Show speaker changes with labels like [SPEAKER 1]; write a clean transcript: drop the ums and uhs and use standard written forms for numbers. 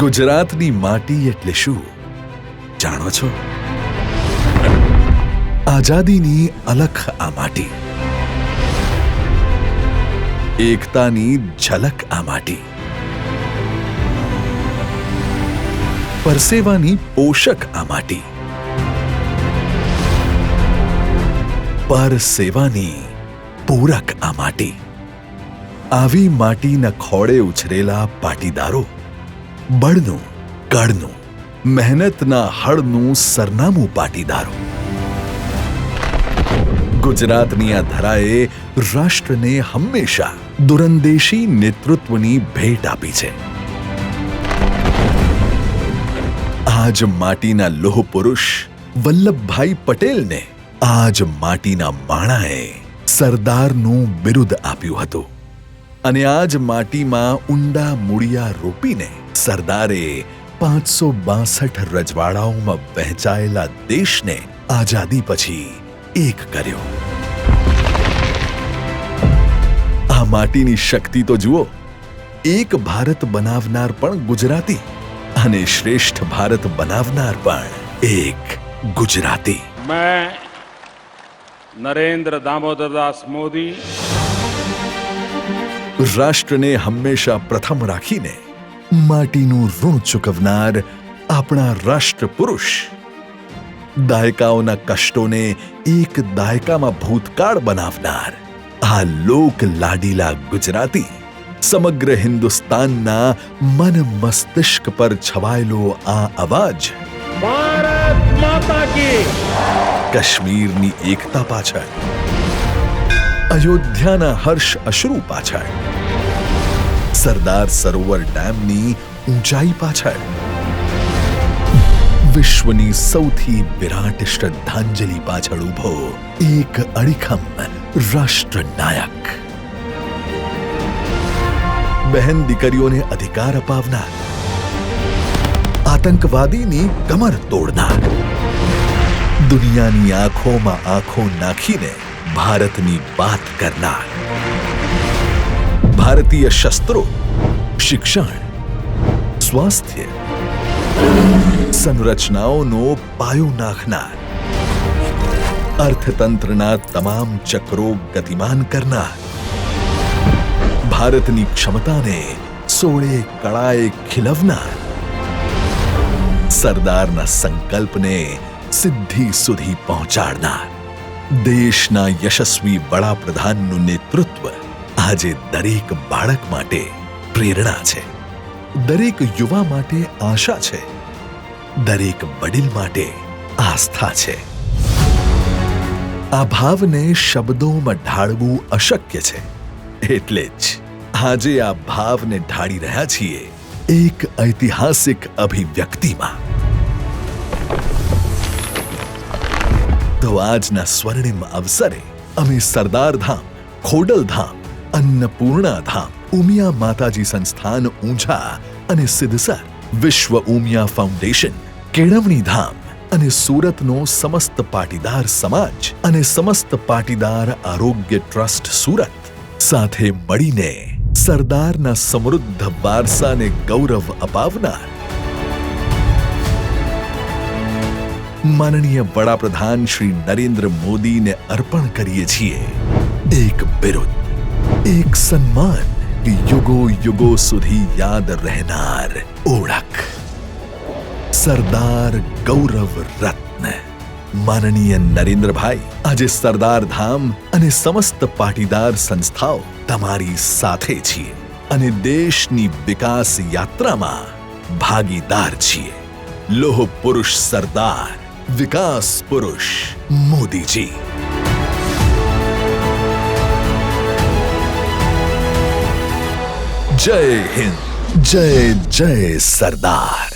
[SPEAKER 1] ગુજરાતની માટી એટલે શું જાણો છો? આઝાદીની અલખ આ માટી, એકતાની ઝલક આ માટી, પરસેવાની પોષક આ માટી, પરસેવાની પૂરક આ માટી. આવી માટીના ખોળે ઉછરેલા પાટીદારો બળનું, કળનું, મહેનતના હળનું સરનામું પાટીદારો. ગુજરાતની આ ધરાએ રાષ્ટ્રને હંમેશા દૂરંદેશી નેતૃત્વની ભેટ આપી છે. આજ માટીના લોહ પુરુષ વલ્લભભાઈ પટેલને આજ માટીના માણાએ સરદારનું બિરુદ આપ્યું હતું અને આજ માટીમાં ઊંડા મૂળિયા રોપીને સરદારે 562 રજવાડાઓમાં વહેંચાયેલા દેશને આઝાદી પછી એક કર્યો. આ માટીની શક્તિ તો જુઓ. એક ભારત બનાવનાર પણ ગુજરાતી અને શ્રેષ્ઠ ભારત બનાવનાર પણ એક ગુજરાતી.
[SPEAKER 2] मैं नरेंद्र दामोदर दास मोदी
[SPEAKER 1] રાષ્ટ્રને હંમેશા પ્રથમ રાખીને માટીનું ઋણ ચૂકવનાર આપણા રાષ્ટ્ર પુરુષ, દાયકાઓના કષ્ટોને એક દાયકામાં ભૂતકાળ બનાવનાર આ લોક લાડીલા ગુજરાતી, સમગ્ર હિન્દુસ્તાનના મન મસ્તિષ્ક પર છવાયેલો આ અવાજ,
[SPEAKER 2] भारत माता की
[SPEAKER 1] કાશ્મીરની એકતા પાછળ, અયોધ્યાના હર્ષ અશ્રુ પાછળ, સરદાર સરોવર ડેમની ઊંચાઈ પાછળ, વિશ્વની સૌથી વિરાટ શ્રદ્ધાંજલિ પાછળ ઊભો એક અડીખમ રાષ્ટ્રનાયક, બહેન દીકરીઓને અધિકાર અપાવનાર, આતંકવાદીની કમર તોડનાર, દુનિયાની આંખોમાં આંખો નાખીને ભારતની વાત કરનાર, ભારતીય શસ્ત્રો, શિક્ષણ, સ્વાસ્થ્ય, સંરચનાઓનો પાયો નાખનાર, અર્થતંત્રના તમામ ચક્રો ગતિમાન કરનાર, ભારતની ક્ષમતાને 16 કળાએ ખીલવનાર, સરદારના સંકલ્પને સિદ્ધિ સુધી પહોંચાડનાર, દેશના યશસ્વી વડાપ્રધાનનું નેતૃત્વ આજે દરેક બાળક માટે પ્રેરણા છે, દરેક યુવા માટે આશા છે, દરેક વડીલ માટે આસ્થા છે. આ ભાવને શબ્દોમાં ઢાળવું અશક્ય છે. એટલે જ આજે આ ભાવને ઢાળી રહ્યા છીએ એક ઐતિહાસિક અભિવ્યક્તિમાં. તો આજના સ્વર્ણિમ અવસરે અમે સરદારધામ, ખોડલધામ, અન્નપૂર્ણા ધામ, ઉમિયા માતાજી સંસ્થાન ઊંઝા અને સિદ્ધસર, વિશ્વ ઉમિયા ફાઉન્ડેશન, કેળવણી ધામ અને સુરતનો સમસ્ત પાટીદાર સમાજ અને સમસ્ત પાટીદાર આરોગ્ય ટ્રસ્ટ સુરત સાથે મળીને સરદારના સમૃદ્ધ વારસાને ગૌરવ અપાવનાર માનનીય વડાપ્રધાન શ્રી નરેન્દ્ર મોદીને અર્પણ કરીએ છીએ એક બિરુદ, એક સન્માન, યુગો યુગો સુધી યાદ રહેનાર ઓળખ, સરદાર ગૌરવ રત્ન. માનનીય નરેન્દ્રભાઈ, આજે સરદાર ધામ અને સમસ્ત પાટીદાર સંસ્થાઓ તમારી સાથે છીએ અને દેશની વિકાસ યાત્રામાં ભાગીદાર છીએ. લોહ પુરુષ સરદાર, વિકાસ પુરુષ મોદીજી. જય હિન્દ, જય જય સરદાર.